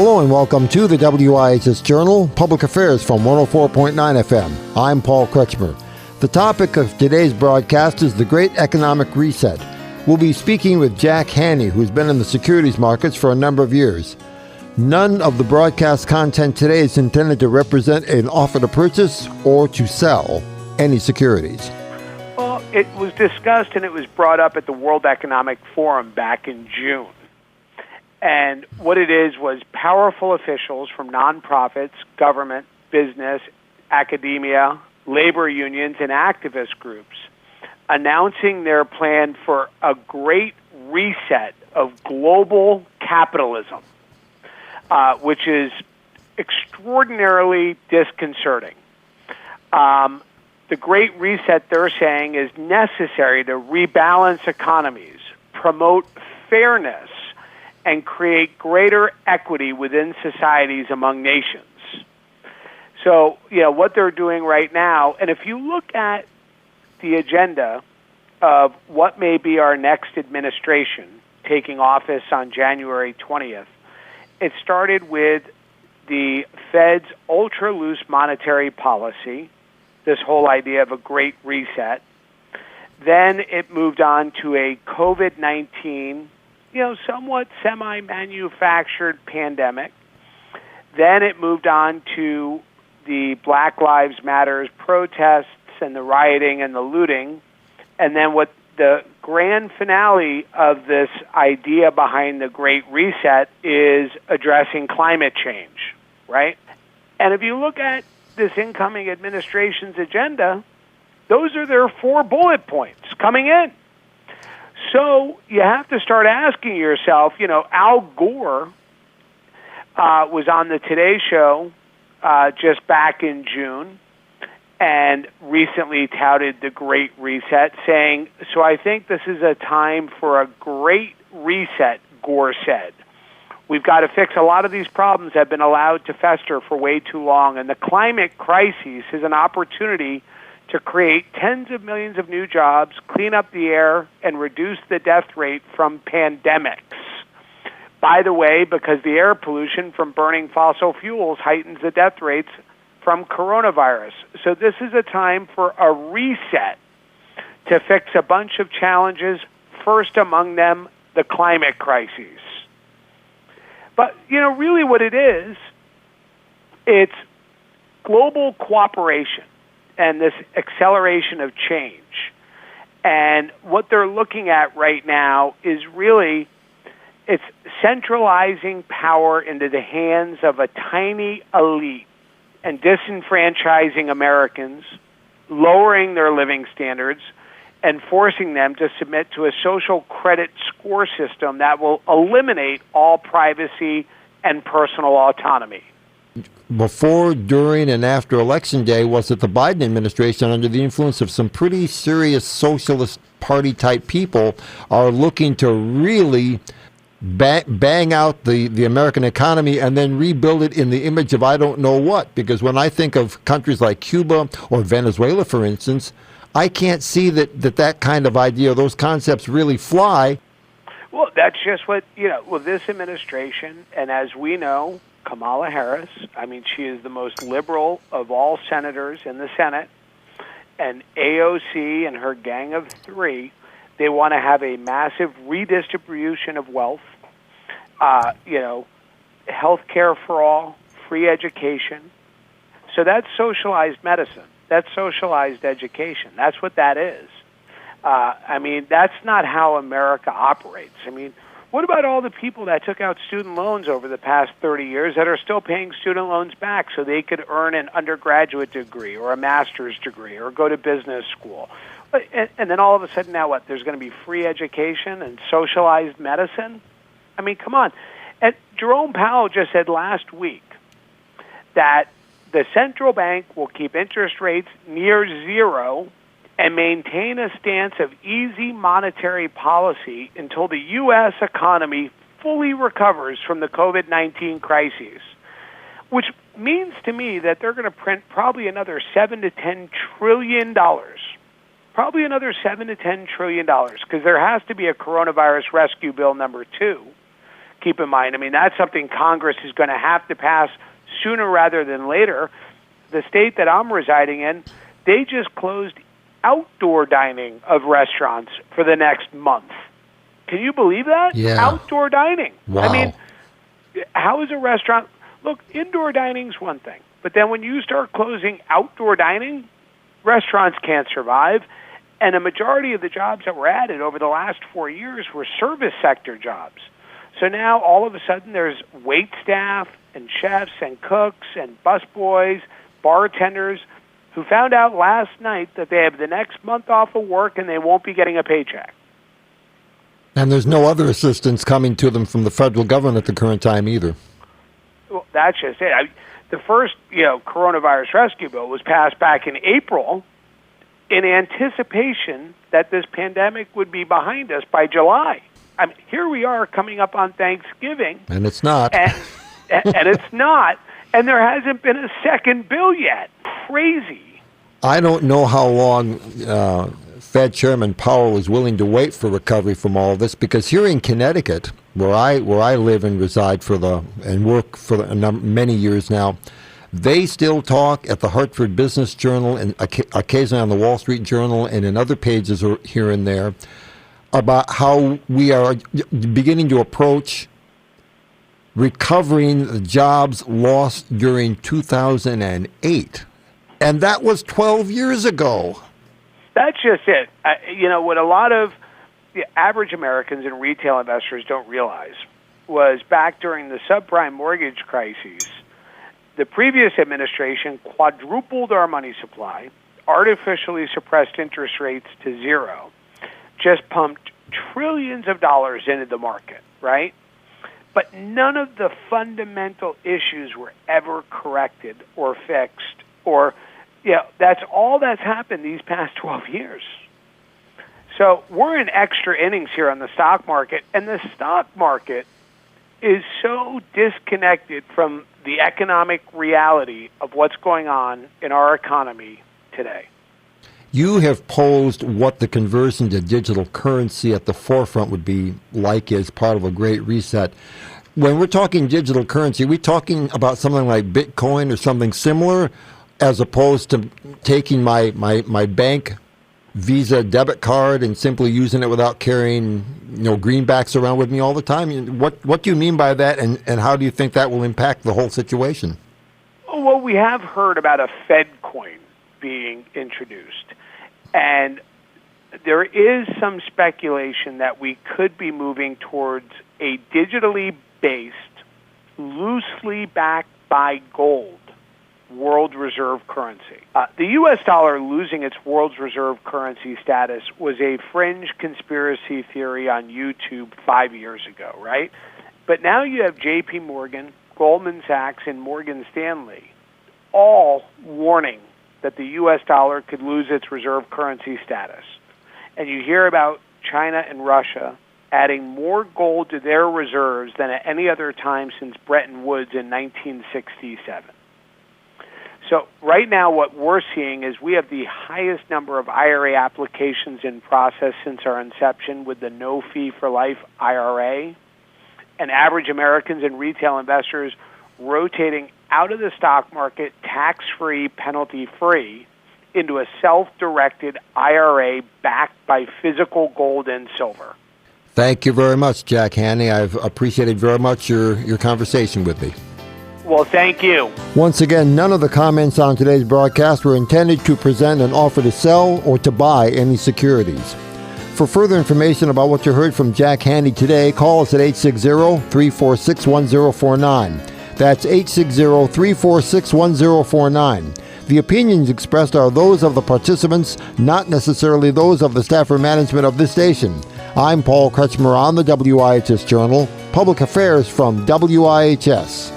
Hello and welcome to the WIHS Journal, Public Affairs from 104.9 FM. I'm Paul Kretschmer. The topic of today's broadcast is the Great Economic Reset. We'll be speaking with Jack Hanney, who's been in the securities markets for a number of years. None of the broadcast content today is intended to represent an offer to purchase or to sell any securities. Well, it was discussed and it was brought up at the World Economic Forum back in June. And what it is was powerful officials from nonprofits, government, business, academia, labor unions, and activist groups announcing their plan for a great reset of global capitalism, which is extraordinarily disconcerting. The Great Reset, they're saying, is necessary to rebalance economies, promote fairness, and create greater equity within societies among nations. So, what they're doing right now, and if you look at the agenda of what may be our next administration taking office on January 20th, it started with the Fed's ultra-loose monetary policy, this whole idea of a great reset. Then it moved on to a COVID-19, somewhat semi-manufactured pandemic. Then it moved on to the Black Lives Matter protests and the rioting and the looting. And then what the grand finale of this idea behind the Great Reset is addressing climate change, right? And if you look at this incoming administration's agenda, those are their 4 bullet points coming in. So you have to start asking yourself, Al Gore was on the Today Show just back in June and recently touted the Great Reset, saying, so I think this is a time for a great reset, Gore said. We've got to fix a lot of these problems that have been allowed to fester for way too long, and the climate crisis is an opportunity to create tens of millions of new jobs, clean up the air, and reduce the death rate from pandemics. By the way, because the air pollution from burning fossil fuels heightens the death rates from coronavirus. So this is a time for a reset to fix a bunch of challenges, first among them the climate crisis. But, really what it is, it's global cooperation and this acceleration of change. And what they're looking at right now is really, it's centralizing power into the hands of a tiny elite and disenfranchising Americans, lowering their living standards, and forcing them to submit to a social credit score system that will eliminate all privacy and personal autonomy. Before, during, and after Election Day was that the Biden administration, under the influence of some pretty serious Socialist Party-type people, are looking to really bang out the American economy and then rebuild it in the image of I don't know what. Because when I think of countries like Cuba or Venezuela, for instance, I can't see that kind of idea, those concepts really fly. Well, that's just what, this administration, and as we know, Kamala Harris, she is the most liberal of all senators in the Senate, and AOC and her gang of 3, they want to have a massive redistribution of wealth, health care for all, free education. So that's socialized medicine. That's socialized education. That's what that is. That's not how America operates. What about all the people that took out student loans over the past 30 years that are still paying student loans back so they could earn an undergraduate degree or a master's degree or go to business school? And then all of a sudden now what? There's going to be free education and socialized medicine? Come on. And Jerome Powell just said last week that the central bank will keep interest rates near zero and maintain a stance of easy monetary policy until the U.S. economy fully recovers from the COVID-19 crisis, which means to me that they're going to print probably another $7 to $10 trillion. Probably another $7 to $10 trillion, because there has to be a coronavirus rescue bill number 2, keep in mind. I mean, that's something Congress is going to have to pass sooner rather than later. The state that I'm residing in, they just closed outdoor dining of restaurants for the next month. Can you believe that? Yeah. Outdoor dining. Wow. I mean, how is a restaurant? Look, indoor dining's one thing, but then when you start closing outdoor dining, restaurants can't survive. And a majority of the jobs that were added over the last 4 years were service sector jobs. So now all of a sudden there's wait staff and chefs and cooks and busboys, bartenders who found out last night that they have the next month off of work and they won't be getting a paycheck. And there's no other assistance coming to them from the federal government at the current time either. Well, that's just it. The first, coronavirus rescue bill was passed back in April in anticipation that this pandemic would be behind us by July. I mean, here we are coming up on Thanksgiving. And it's not. And it's not. And there hasn't been a second bill yet. Crazy. I don't know how long Fed Chairman Powell is willing to wait for recovery from all of this, because here in Connecticut, where I live and reside and work for many years now, they still talk at the Hartford Business Journal and occasionally on the Wall Street Journal and in other pages here and there about how we are beginning to approach recovering the jobs lost during 2008. And that was 12 years ago. That's just it. What a lot of the average Americans and retail investors don't realize was back during the subprime mortgage crises, the previous administration quadrupled our money supply, artificially suppressed interest rates to zero, just pumped trillions of dollars into the market, right? But none of the fundamental issues were ever corrected or fixed or, that's all that's happened these past 12 years. So we're in extra innings here on the stock market, and the stock market is so disconnected from the economic reality of what's going on in our economy today. You have posed what the conversion to digital currency at the forefront would be like as part of a great reset. When we're talking digital currency, are we talking about something like Bitcoin or something similar, as opposed to taking my bank Visa debit card and simply using it without carrying greenbacks around with me all the time? What do you mean by that, and how do you think that will impact the whole situation? Well, we have heard about a Fed coin being introduced, and there is some speculation that we could be moving towards a digitally based, loosely backed by gold world reserve currency. The U.S. dollar losing its world reserve currency status was a fringe conspiracy theory on YouTube 5 years ago, right? But now you have J.P. Morgan, Goldman Sachs, and Morgan Stanley all warning that the U.S. dollar could lose its reserve currency status. And you hear about China and Russia adding more gold to their reserves than at any other time since Bretton Woods in 1967. So right now what we're seeing is we have the highest number of IRA applications in process since our inception with the no fee for life IRA, and average Americans and retail investors rotating out of the stock market tax-free, penalty-free into a self-directed IRA backed by physical gold and silver. Thank you very much, Jack Hanney. I've appreciated very much your conversation with me. Well, thank you. Once again, none of the comments on today's broadcast were intended to present an offer to sell or to buy any securities. For further information about what you heard from Jack Hanney today, call us at 860-346-1049. That's 860-346-1049. The opinions expressed are those of the participants, not necessarily those of the staff or management of this station. I'm Paul Kretschmer on the WIHS Journal, Public Affairs from WIHS.